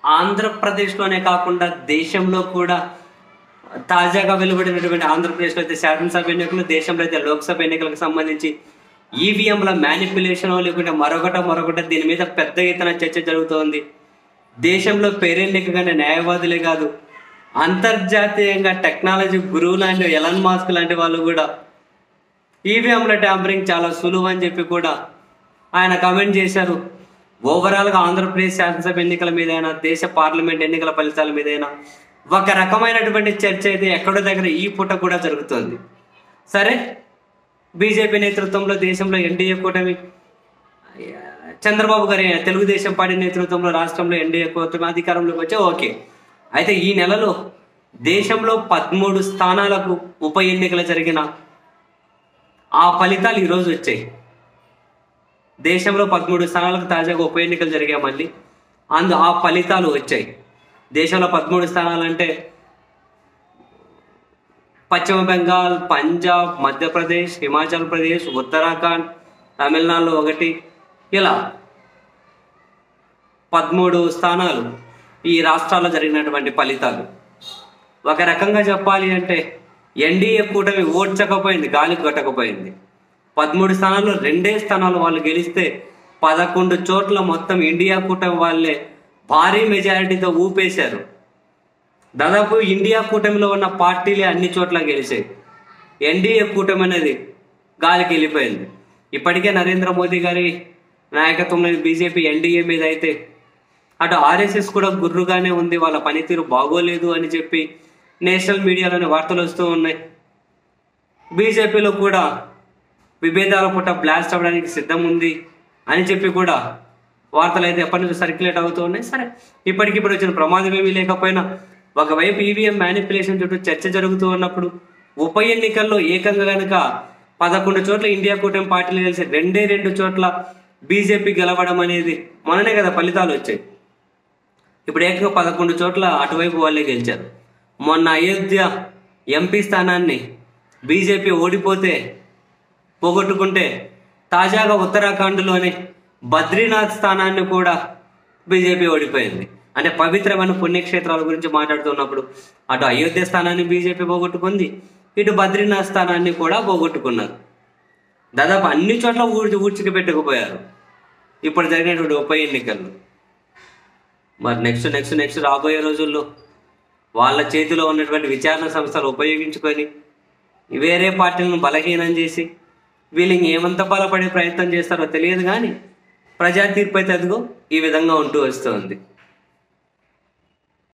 ఆంధ్రప్రదేశ్లోనే కాకుండా దేశంలో కూడా తాజాగా వెలువడినటువంటి ఆంధ్రప్రదేశ్లో అయితే శాసనసభ ఎన్నికలు, దేశంలో అయితే లోక్సభ ఎన్నికలకు సంబంధించి ఈవీఎంల మ్యానిపులేషన్ లేకుంటే మరొకట దీని మీద పెద్ద ఎత్తున చర్చ జరుగుతోంది. దేశంలో పేరెన్నికగానే న్యాయవాదులే కాదు, అంతర్జాతీయంగా టెక్నాలజీ గురువు లాంటి ఎలన్ మాస్క్ లాంటి వాళ్ళు కూడా ఈవీఎంల ట్యాంపరింగ్ చాలా సులువు అని చెప్పి కూడా ఆయన కమెంట్ చేశారు. ఓవరాల్గా ఆంధ్రప్రదేశ్ శాసనసభ ఎన్నికల మీదైనా, దేశ పార్లమెంట్ ఎన్నికల ఫలితాల మీదైనా ఒక రకమైనటువంటి చర్చ అయితే ఎక్కడో దగ్గర ఈ పూట కూడా జరుగుతుంది. సరే, బీజేపీ నేతృత్వంలో దేశంలో ఎన్డీఏ కూటమి, చంద్రబాబు గారి తెలుగుదేశం పార్టీ నేతృత్వంలో రాష్ట్రంలో ఎన్డీఏ కూటమి అధికారంలోకి వచ్చే ఓకే. అయితే ఈ నెలలో దేశంలో 13 స్థానాలకు ఉప ఎన్నికలు జరిగిన ఆ ఫలితాలు ఈరోజు వచ్చాయి. దేశంలో 13 స్థానాలకు తాజాగా ఉప ఎన్నికలు జరిగాయి. మళ్ళీ ఆ ఫలితాలు వచ్చాయి. దేశంలో 13 స్థానాలు అంటే పశ్చిమ బెంగాల్, పంజాబ్, మధ్యప్రదేశ్, హిమాచల్ ప్రదేశ్, ఉత్తరాఖండ్, తమిళనాడులో 1, ఇలా 13 స్థానాలు ఈ రాష్ట్రాల్లో జరిగినటువంటి ఫలితాలు. ఒక రకంగా చెప్పాలి అంటే ఎన్డీఏ కూటమి ఓడ్చకపోయింది, గాలి కొట్టకపోయింది. 13 స్థానాల్లో 2 స్థానాలు వాళ్ళు గెలిస్తే 11 చోట్ల మొత్తం ఇండియా కూటమి వాళ్ళే భారీ మెజారిటీతో ఊపేశారు. దాదాపు ఇండియా కూటమిలో ఉన్న పార్టీలే అన్ని చోట్ల గెలిచాయి. ఎన్డీఏ కూటమి అనేది గాలికి వెళ్ళిపోయింది. ఇప్పటికే నరేంద్ర మోదీ గారి నాయకత్వంలోని బీజేపీ ఎన్డీఏ మీద అయితే అటు ఆర్ఎస్ఎస్ కూడా గుర్రుగానే ఉంది, వాళ్ళ పనితీరు బాగోలేదు అని చెప్పి నేషనల్ మీడియాలోని వార్తలు వస్తూ ఉన్నాయి. బీజేపీలో కూడా విభేదాల పుట్ట బ్లాస్ట్ అవ్వడానికి సిద్ధం ఉంది అని చెప్పి కూడా వార్తలు అయితే ఎప్పటి నుంచి సర్క్యులేట్ అవుతూ ఉన్నాయి. సరే, ఇప్పటికిప్పుడు వచ్చిన ప్రమాదం ఏమీ లేకపోయినా ఒకవైపు ఈవీఎం మ్యానిపులేషన్ చుట్టూ చర్చ జరుగుతూ ఉన్నప్పుడు ఉప ఎన్నికల్లో ఏకంగా కనుక 11 చోట్ల ఇండియా కూటమి పార్టీలు కలిసి 2 చోట్ల బీజేపీ గెలవడం అనేది మొన్ననే కదా ఫలితాలు వచ్చాయి. ఇప్పుడు ఏకంగా 11 చోట్ల అటువైపు వాళ్ళే గెలిచారు. మొన్న అయోధ్య ఎంపీ స్థానాన్ని బీజేపీ ఓడిపోతే పోగొట్టుకుంటే తాజాగా ఉత్తరాఖండ్లోని బద్రీనాథ్ స్థానాన్ని కూడా బీజేపీ ఓడిపోయింది. అంటే పవిత్రమైన పుణ్యక్షేత్రాల గురించి మాట్లాడుతున్నప్పుడు అటు అయోధ్య స్థానాన్ని బీజేపీ పోగొట్టుకుంది, ఇటు బద్రీనాథ్ స్థానాన్ని కూడా పోగొట్టుకున్నారు. దాదాపు అన్ని చోట్ల ఊడ్చికి పెట్టుకుపోయారు ఇప్పుడు జరిగినటువంటి ఉప ఎన్నికల్లో. మరి నెక్స్ట్ రాబోయే రోజుల్లో వాళ్ళ చేతిలో ఉన్నటువంటి విచారణ సంస్థలు ఉపయోగించుకొని వేరే పార్టీలను బలహీనం చేసి వీళ్ళకి ఏమంత బలపడే ప్రయత్నం చేస్తారో తెలియదు, కానీ ప్రజా తీర్పు అయితే అదిగో ఈ విధంగా ఉంటూ వస్తుంది.